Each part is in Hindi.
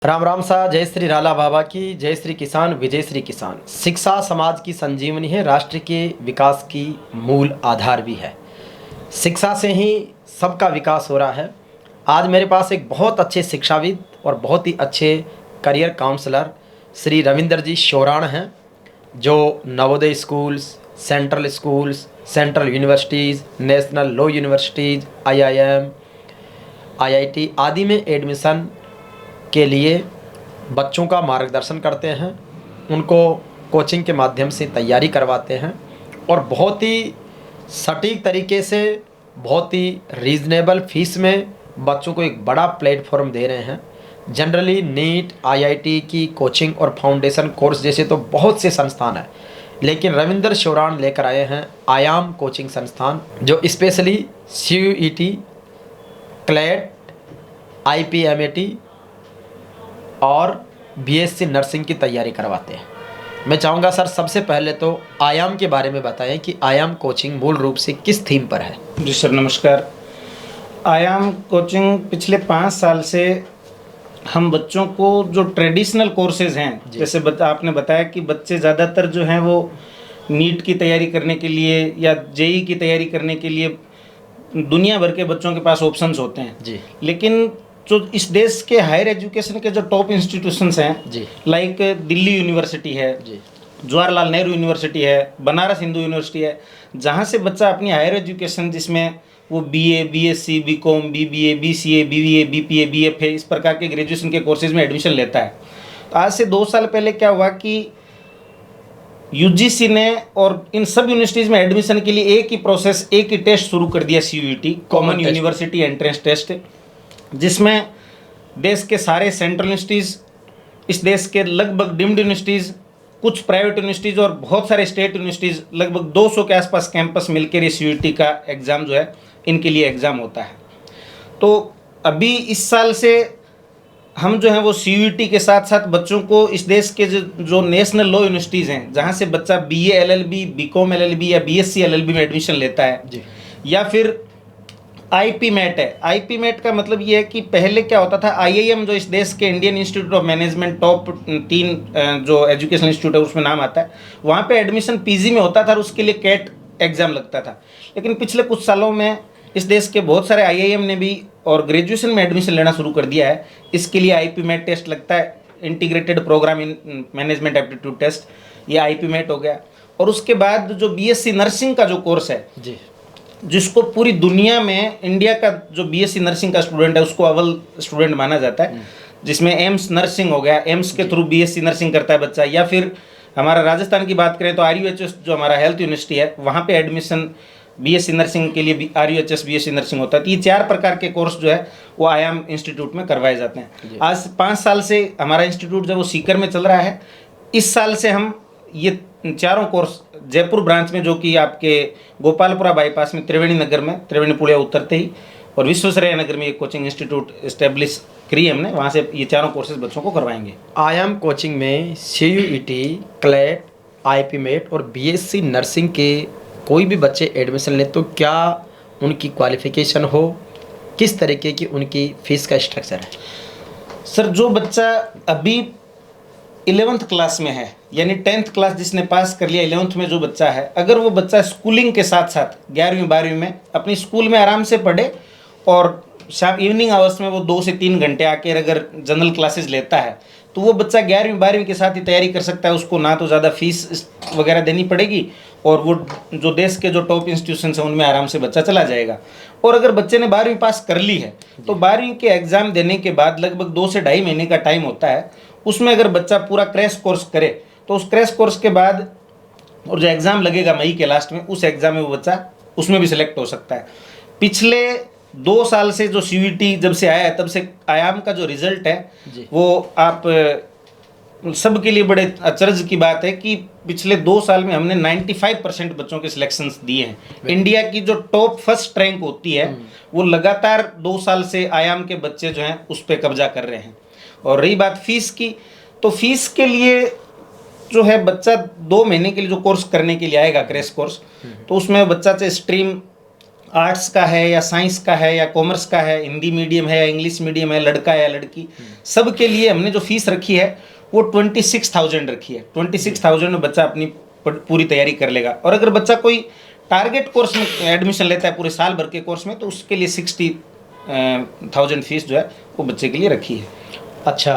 राम राम सा। जय श्री राला बाबा की जय। श्री किसान विजय श्री किसान। शिक्षा समाज की संजीवनी है, राष्ट्र के विकास की मूल आधार भी है। शिक्षा से ही सबका विकास हो रहा है। आज मेरे पास एक बहुत अच्छे शिक्षाविद और बहुत ही अच्छे करियर काउंसलर श्री रविंद्र जी शोराण हैं, जो Navodaya schools, central schools, central universities, national law universities, IIM, IIT आदि में एडमिशन के लिए बच्चों का मार्गदर्शन करते हैं, उनको कोचिंग के माध्यम से तैयारी करवाते हैं और बहुत ही सटीक तरीके से, बहुत ही रीज़नेबल फीस में बच्चों को एक बड़ा प्लेटफॉर्म दे रहे हैं। जनरली नीट, IIT की कोचिंग और फाउंडेशन कोर्स जैसे तो बहुत से संस्थान हैं, लेकिन रविंद्र शोराण लेकर आए हैं आयाम कोचिंग संस्थान, जो स्पेशली CUET, क्लेट, IPMAT और BSc नर्सिंग की तैयारी करवाते हैं। मैं चाहूँगा सर, सबसे पहले तो आयाम के बारे में बताएं कि आयाम कोचिंग मूल रूप से किस थीम पर है। जी सर, नमस्कार। आयाम कोचिंग पिछले 5 साल से हम बच्चों को जो ट्रेडिशनल कोर्सेज हैं, जैसे आपने बताया कि बच्चे ज़्यादातर जो हैं वो नीट की तैयारी करने के लिए या JEE की तैयारी करने के लिए दुनिया भर के बच्चों के पास ऑप्शंस होते हैं जी। लेकिन जो इस देश के हायर एजुकेशन के जो टॉप इंस्टीट्यूशंस हैं जी। लाइक दिल्ली यूनिवर्सिटी है जी। जवाहरलाल नेहरू यूनिवर्सिटी है, बनारस हिंदू यूनिवर्सिटी है, जहाँ से बच्चा अपनी हायर एजुकेशन जिसमें वो BA, BSc, BCom, BBA, BCA, BBA, BPA, BFA इस प्रकार के ग्रेजुएशन के कोर्सेज में एडमिशन लेता है। तो आज से 2 साल पहले क्या हुआ कि UGC ने और इन सब यूनिवर्सिटीज़ में एडमिशन के लिए एक ही प्रोसेस, एक ही टेस्ट शुरू कर दिया, CUET, common university entrance test, जिसमें देश के सारे सेंट्रल यूनिवर्सिटीज़, इस देश के लगभग डीम्ड यूनिवर्सिटीज़, कुछ प्राइवेट यूनिवर्सिटीज़ और बहुत सारे स्टेट यूनिवर्सिटीज़, लगभग 200 के आसपास कैंपस मिलकर ये CUET का एग्ज़ाम जो है इनके लिए एग्ज़ाम होता है। तो अभी इस साल से हम जो है वो CUET के साथ साथ बच्चों को इस देश के जो नेशनल लॉ यूनिवर्सिटीज़ हैं, जहाँ से बच्चा BA LLB, BCom LLB या BSc LLB में एडमिशन लेता है जी। या फिर IPMAT है। IPMAT का मतलब ये है कि पहले क्या होता था, IIM जो इस देश के Indian institute of management top 3 जो एजुकेशन इंस्टीट्यूट है उसमें नाम आता है, वहाँ पे एडमिशन PG में होता था और उसके लिए कैट एग्ज़ाम लगता था। लेकिन पिछले कुछ सालों में इस देश के बहुत सारे IIM ने भी और ग्रेजुएशन में एडमिशन लेना शुरू कर दिया है। इसके लिए IPMAT टेस्ट लगता है, integrated programme in management aptitude test, ये IPMAT हो गया। और उसके बाद जो BSc नर्सिंग का जो कोर्स है जी, जिसको पूरी दुनिया में इंडिया का जो BSc नर्सिंग का स्टूडेंट है उसको अव्वल स्टूडेंट माना जाता है, जिसमें एम्स नर्सिंग हो गया, एम्स के थ्रू BSc नर्सिंग करता है बच्चा, या फिर हमारा राजस्थान की बात करें तो RUHS जो हमारा हेल्थ यूनिवर्सिटी है वहाँ पे एडमिशन BSc नर्सिंग के लिए RUHS BSc नर्सिंग होता है। तो ये 4 प्रकार के कोर्स जो है वो आयाम इंस्टीट्यूट में करवाए जाते हैं। आज 5 साल से हमारा इंस्टीट्यूट जो वो सीकर में चल रहा है। इस साल से हम ये 4 कोर्स जयपुर ब्रांच में, जो कि आपके गोपालपुरा बाईपास में त्रिवेणी नगर में, त्रिवेणी पुलिया उतरते ही, और विश्वेश्वरैया नगर में एक कोचिंग इंस्टीट्यूट इस्टेब्लिश करी हमने, वहाँ से ये 4 कोर्सेज बच्चों को करवाएंगे। आयाम कोचिंग में CUET, क्लेट, IPMAT और BSc नर्सिंग के कोई भी बच्चे एडमिशन ले तो क्या उनकी क्वालिफिकेशन हो, किस तरीके की उनकी फ़ीस का स्ट्रक्चर है? सर, जो बच्चा अभी 11th क्लास में है, यानी 10th क्लास जिसने पास कर लिया, 11th में जो बच्चा है, अगर वो बच्चा स्कूलिंग के साथ साथ 11वीं 12वीं में अपनी स्कूल में आराम से पढ़े और शाम इवनिंग आवर्स में वो 2 से 3 घंटे आकर अगर जनरल क्लासेस लेता है तो वो बच्चा 11वीं 12वीं के साथ ही तैयारी कर सकता है। उसको ना तो ज़्यादा फीस वगैरह देनी पड़ेगी और वो जो देश के जो टॉप इंस्टीट्यूशन हैं उनमें आराम से बच्चा चला जाएगा। और अगर बच्चे ने 12वीं पास कर ली है तो 12वीं के एग्ज़ाम देने के बाद लगभग 2 से 2.5 महीने का टाइम होता है। उसमें अगर बच्चा पूरा क्रैश कोर्स करे तो उस क्रैश कोर्स के बाद और जो एग्ज़ाम लगेगा मई के लास्ट में, उस एग्ज़ाम में वो बच्चा उसमें भी सिलेक्ट हो सकता है। पिछले 2 साल से जो CUET जब से आया है तब से आयाम का जो रिजल्ट है वो आप सबके लिए बड़े अचरज की बात है कि पिछले 2 साल में हमने 95% बच्चों के सिलेक्शंस दिए हैं। इंडिया की जो टॉप फर्स्ट रैंक होती है वो लगातार 2 साल से आयाम के बच्चे जो हैं उस पर कब्जा कर रहे हैं। और रही बात फीस की, तो फीस के लिए जो है बच्चा 2 महीने के लिए जो कोर्स करने के लिए आएगा क्रैश कोर्स, तो उसमें बच्चा चाहे स्ट्रीम आर्ट्स का है या साइंस का है या कॉमर्स का है, हिंदी मीडियम है या इंग्लिश मीडियम है, लड़का है या लड़की, सब के लिए हमने जो फीस रखी है वो 26,000 रखी है। 26,000 में बच्चा अपनी पूरी तैयारी कर लेगा। और अगर बच्चा कोई टारगेट कोर्स में एडमिशन लेता है पूरे साल भर के कोर्स में, तो उसके लिए 60,000 फीस जो है वो बच्चे के लिए रखी है। अच्छा,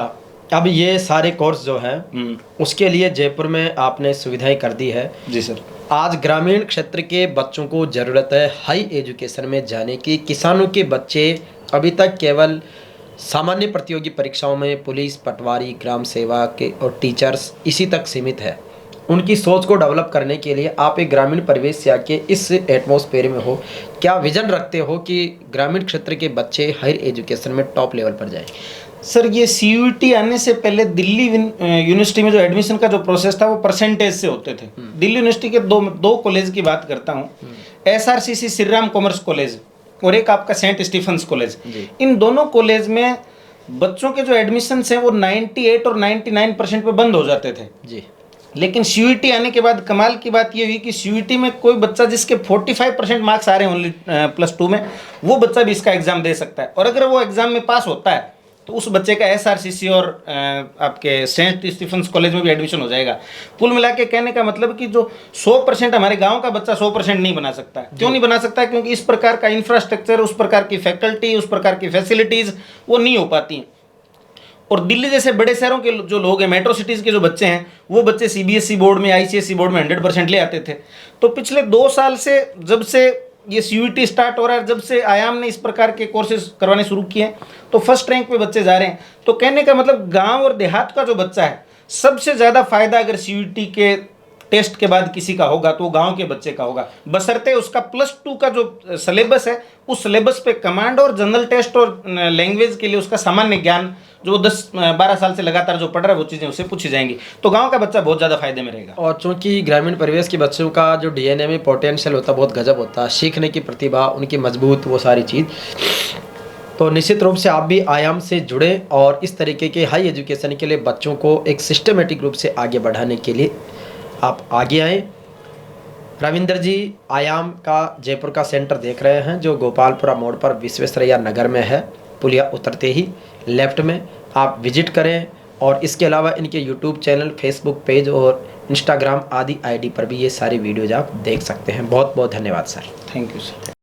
अब ये सारे कोर्स जो हैं उसके लिए जयपुर में आपने सुविधाएं कर दी है। जी सर। आज ग्रामीण क्षेत्र के बच्चों को ज़रूरत है हाई एजुकेशन में जाने की। किसानों के बच्चे अभी तक केवल सामान्य प्रतियोगी परीक्षाओं में पुलिस, पटवारी, ग्राम सेवक और टीचर्स इसी तक सीमित है। उनकी सोच को डेवलप करने के लिए आप एक ग्रामीण परिवेश से आके इस एटमॉस्फेयर में हो, क्या विजन रखते हो कि ग्रामीण क्षेत्र के बच्चे हायर एजुकेशन में टॉप लेवल पर जाएं? सर, ये CUET आने से पहले दिल्ली यूनिवर्सिटी में जो एडमिशन का जो प्रोसेस था वो परसेंटेज से होते थे। दिल्ली यूनिवर्सिटी के दो कॉलेज की बात करता हूँ, SRCC Shri Ram commerce college और एक आपका सेंट स्टीफेंस कॉलेज। इन दोनों कॉलेज में बच्चों के जो एडमिशन हैं वो 98 और 99% पे बंद हो जाते थे जी। लेकिन CUET आने के बाद कमाल की बात ये हुई कि CUET में कोई बच्चा जिसके 45% मार्क्स आ रहे हैं ओनली +2 में, वो बच्चा भी इसका एग्जाम दे सकता है। और अगर वो एग्जाम में पास होता है तो उस बच्चे का SRCC और आपके सेंट स्टीफेंस कॉलेज में भी एडमिशन हो जाएगा। कुल मिला के कहने का मतलब कि जो 100% हमारे गांव का बच्चा 100% नहीं बना सकता है। क्यों नहीं बना सकता? क्योंकि इस प्रकार का इंफ्रास्ट्रक्चर, उस प्रकार की फैकल्टी, उस प्रकार की फैसिलिटीज़ वो नहीं हो पाती हैं। और दिल्ली जैसे बड़े शहरों के जो लोग हैं, मेट्रो सिटीज़ के जो बच्चे हैं, वो बच्चे CBSE बोर्ड में, ICSE बोर्ड में 100% ले आते थे। तो पिछले 2 साल से जब से ये CUET स्टार्ट हो रहा है, जब से आयाम ने इस प्रकार के कोर्सेज करवाने शुरू किए हैं, तो फर्स्ट रैंक पे बच्चे जा रहे हैं। तो कहने का मतलब गांव और देहात का जो बच्चा है, सबसे ज़्यादा फायदा अगर CUET के टेस्ट के बाद किसी का होगा तो वो गांव के बच्चे का होगा, बशर्ते उसका +2 का जो सिलेबस है उस सिलेबस पे कमांड और जनरल टेस्ट और लैंग्वेज के लिए उसका सामान्य ज्ञान जो 10-12 साल से लगातार जो पढ़ रहा है वो चीज़ें उससे पूछी जाएंगी। तो गांव का बच्चा बहुत ज़्यादा फायदे में रहेगा। और चूंकि ग्रामीण परिवेश के बच्चों का जो DNA में पोटेंशियल होता है बहुत गजब होता है, सीखने की प्रतिभा उनकी मजबूत, वो सारी चीज़, तो निश्चित रूप से आप भी आयाम से जुड़े और इस तरीके के हाई एजुकेशन के लिए बच्चों को एक सिस्टमेटिक रूप से आगे बढ़ाने के लिए आप आगे आएँ। रविंदर जी आयाम का जयपुर का सेंटर देख रहे हैं जो गोपालपुरा मोड़ पर विश्वेश्वरैया नगर में है। पुलिया उतरते ही लेफ्ट में आप विजिट करें। और इसके अलावा इनके YouTube चैनल, Facebook पेज और Instagram आदि ID पर भी ये सारी वीडियोज आप देख सकते हैं। बहुत बहुत धन्यवाद सर। Thank you sir.